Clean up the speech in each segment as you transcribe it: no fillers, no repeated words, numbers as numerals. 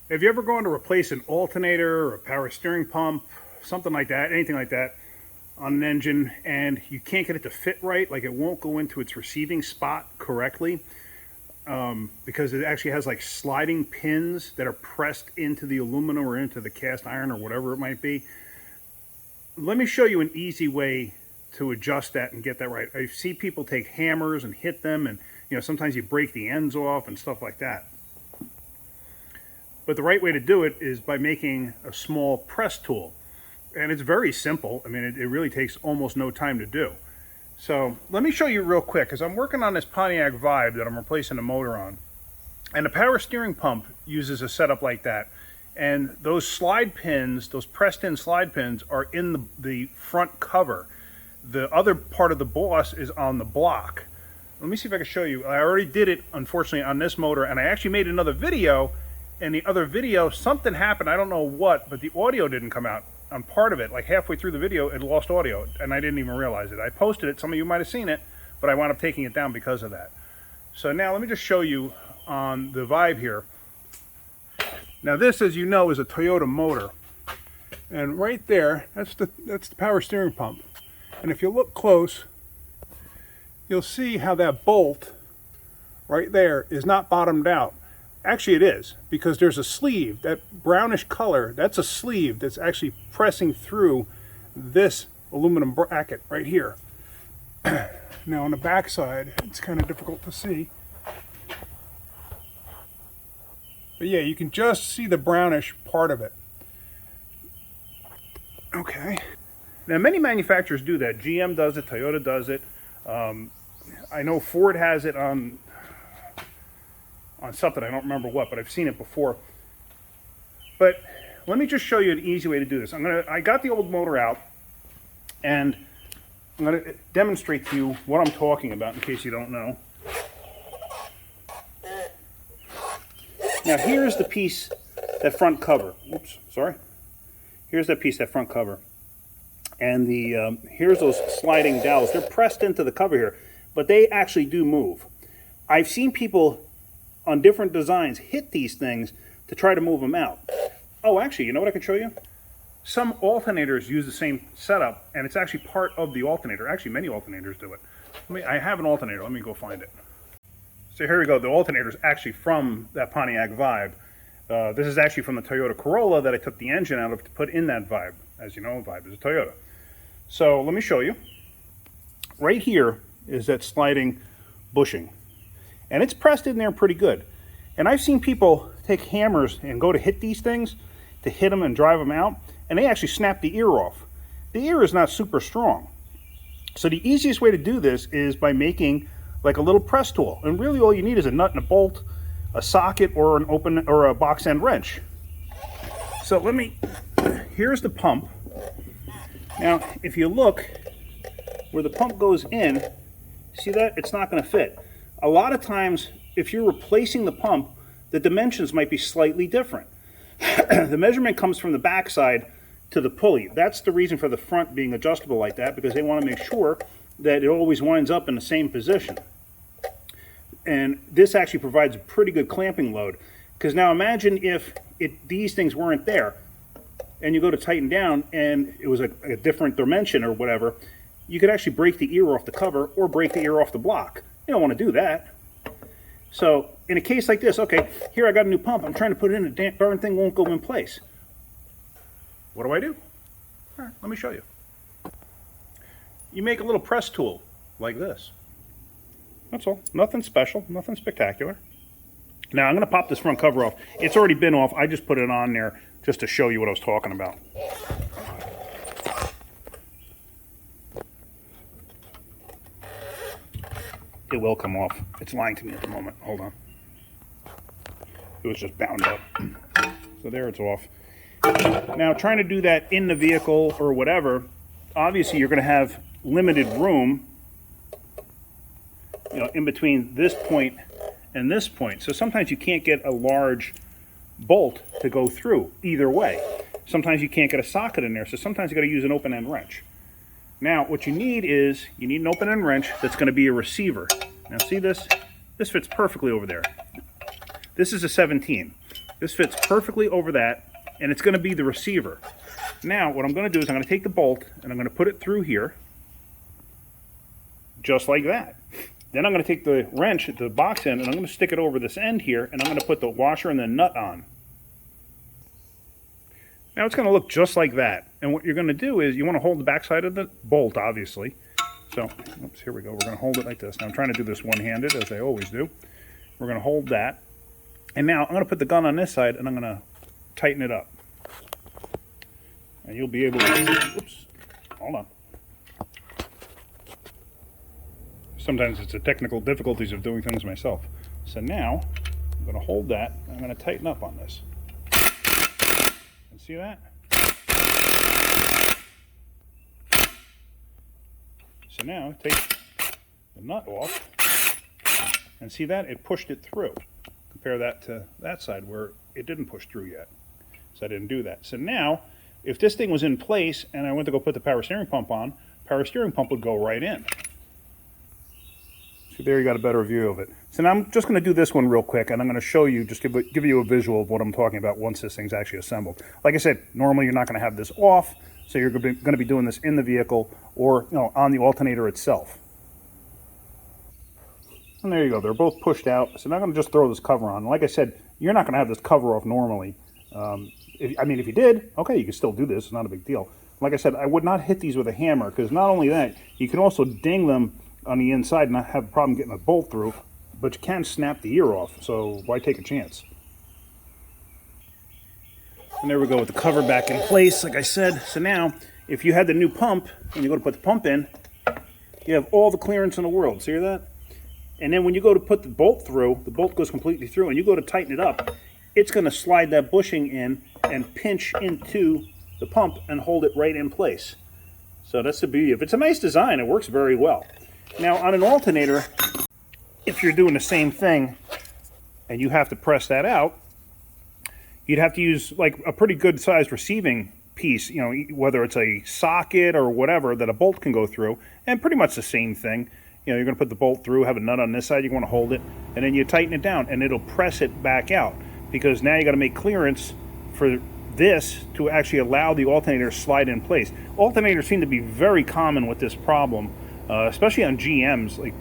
Have you ever gone to replace an alternator or a power steering pump, something like that, anything like that, on an engine, and you can't get it to fit right, like it won't go into its receiving spot correctly, because it actually has like sliding pins that are pressed into the aluminum or into the cast iron or whatever it might be? Let me show you an easy way to adjust that and get that right. I see people take hammers and hit them, and sometimes you break the ends off and stuff like that. But the right way to do it is by making a small press tool. And it's very simple. I mean, it really takes almost no time to do. So let me show you real quick, because I'm working on this Pontiac Vibe that I'm replacing the motor on. And the power steering pump uses a setup like that. And those slide pins, those pressed in slide pins, are in the front cover. The other part of the boss is on the block. Let me see if I can show you. I already did it, unfortunately, on this motor, and I actually made another video. In the other video, something happened, I don't know what, but the audio didn't come out on part of it. Like halfway through the video, it lost audio, and I didn't even realize it. I posted it, some of you might have seen it, but I wound up taking it down because of that. So now let me just show you on the Vibe here. Now this, as you know, is a Toyota motor. And right there, that's the power steering pump. And if you look close, you'll see how that bolt right there is not bottomed out. Actually, it is, because there's a sleeve, that brownish color, that's a sleeve that's actually pressing through this aluminum bracket right here. Now on the back side, it's kind of difficult to see. But yeah, you can just see the brownish part of it. Okay. Now many manufacturers do that. GM does it, Toyota does it. I know Ford has it on something, I don't remember what, but I've seen it before. But let me just show you an easy way to do this. I got the old motor out, and I'm going to demonstrate to you what I'm talking about in case you don't know. Now here's the piece, that front cover. Oops, sorry. Here's that piece, that front cover. And here's those sliding dowels. They're pressed into the cover here, but they actually do move. I've seen people on different designs hit these things to try to move them out. Oh, actually, you know what I can show you? Some alternators use the same setup, and it's actually part of the alternator. Actually, many alternators do it. I have an alternator. Let me go find it. So here we go. The alternator is actually from that Pontiac Vibe. This is actually from the Toyota Corolla that I took the engine out of to put in that Vibe. As you know, Vibe is a Toyota. So let me show you. Right here is that sliding bushing. And it's pressed in there pretty good. And I've seen people take hammers and go to hit these things, to hit them and drive them out, and they actually snap the ear off. The ear is not super strong. So the easiest way to do this is by making like a little press tool. And really all you need is a nut and a bolt, a socket, or an open or a box end wrench. So here's the pump. Now, if you look where the pump goes in, see that? It's not going to fit. A lot of times, if you're replacing the pump, the dimensions might be slightly different. The measurement comes from the backside to the pulley. That's the reason for the front being adjustable like that, because they want to make sure that it always winds up in the same position. And this actually provides a pretty good clamping load. Because now imagine if these things weren't there, and you go to tighten down, and it was a different dimension or whatever, you could actually break the ear off the cover or break the ear off the block. You don't want to do that. So in a case like this, okay, here I got a new pump. I'm trying to put it in, the darn thing won't go in place. What do I do? All right, let me show you. You make a little press tool like this. That's all. Nothing special, nothing spectacular. Now I'm going to pop this front cover off. It's already been off. I just put it on there just to show you what I was talking about. It will come off. It's lying to me at the moment. Hold on. It was just bound up. So there, it's off. Now, trying to do that in the vehicle or whatever, obviously you're going to have limited room, in between this point and this point. So sometimes you can't get a large bolt to go through either way. Sometimes you can't get a socket in there, so sometimes you got to use an open-end wrench. Now, what you need an open-end wrench that's going to be a receiver. Now, see this? This fits perfectly over there. This is a 17. This fits perfectly over that, and it's going to be the receiver. Now, what I'm going to do is I'm going to take the bolt, and I'm going to put it through here, just like that. Then I'm going to take the wrench, the box end, and I'm going to stick it over this end here, and I'm going to put the washer and the nut on. Now it's going to look just like that. And what you're going to do is you want to hold the backside of the bolt, obviously. So, oops, here we go. We're going to hold it like this. Now I'm trying to do this one-handed, as I always do. We're going to hold that. And now I'm going to put the gun on this side, and I'm going to tighten it up. And you'll be able to, oops, hold on. Sometimes it's the technical difficulties of doing things myself. So now, I'm going to hold that, and I'm going to tighten up on this. And see that? So now, take the nut off, and see that? It pushed it through. Compare that to that side where it didn't push through yet. So I didn't do that. So now, if this thing was in place, and I went to go put the power steering pump on, power steering pump would go right in. So there you got a better view of it. So now I'm just going to do this one real quick, and I'm going to show you, just give you a visual of what I'm talking about once this thing's actually assembled. Like I said, normally you're not going to have this off, so you're going to be doing this in the vehicle or on the alternator itself. And there you go. They're both pushed out. So now I'm going to just throw this cover on. Like I said, you're not going to have this cover off normally. If you did, okay, you can still do this. It's not a big deal. Like I said, I would not hit these with a hammer, because not only that, you can also ding them on the inside and not have a problem getting a bolt through, but you can snap the ear off, so why take a chance? And there we go with the cover back in place, like I said. So now, if you had the new pump, and you go to put the pump in, you have all the clearance in the world. See that? And then when you go to put the bolt through, the bolt goes completely through, and you go to tighten it up, it's going to slide that bushing in and pinch into the pump and hold it right in place. So that's the beauty of it. It's a nice design. It works very well. Now, on an alternator, if you're doing the same thing and you have to press that out, you'd have to use like a pretty good sized receiving piece, whether it's a socket or whatever that a bolt can go through, and pretty much the same thing. You're going to put the bolt through, have a nut on this side, you want to hold it, and then you tighten it down, and it'll press it back out, because now you got to make clearance for this to actually allow the alternator to slide in place. Alternators seem to be very common with this problem. Especially on GMs, like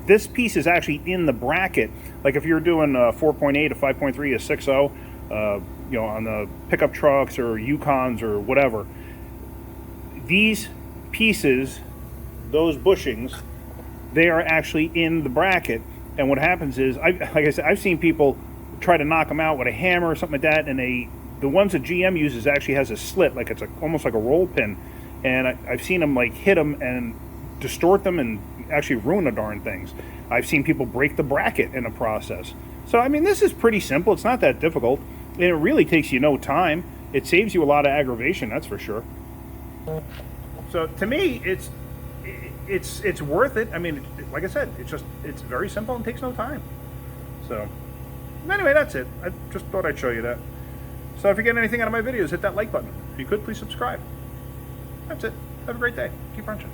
this piece is actually in the bracket. Like if you're doing a 4.8, a 5.3, a 6.0, on the pickup trucks or Yukons or whatever, these pieces, those bushings, they are actually in the bracket. And what happens is, like I said, I've seen people try to knock them out with a hammer or something like that, and the ones that GM uses actually has a slit, like it's almost like a roll pin, and I've seen them like hit them and distort them and actually ruin the darn things. I've seen people break the bracket in the process. So, I mean, this is pretty simple. It's not that difficult. And it really takes you no time. It saves you a lot of aggravation, that's for sure. So, to me, it's worth it. I mean, like I said, it's very simple and takes no time. So, anyway, that's it. I just thought I'd show you that. So, if you get anything out of my videos, hit that like button. If you could, please subscribe. That's it. Have a great day. Keep wrenching.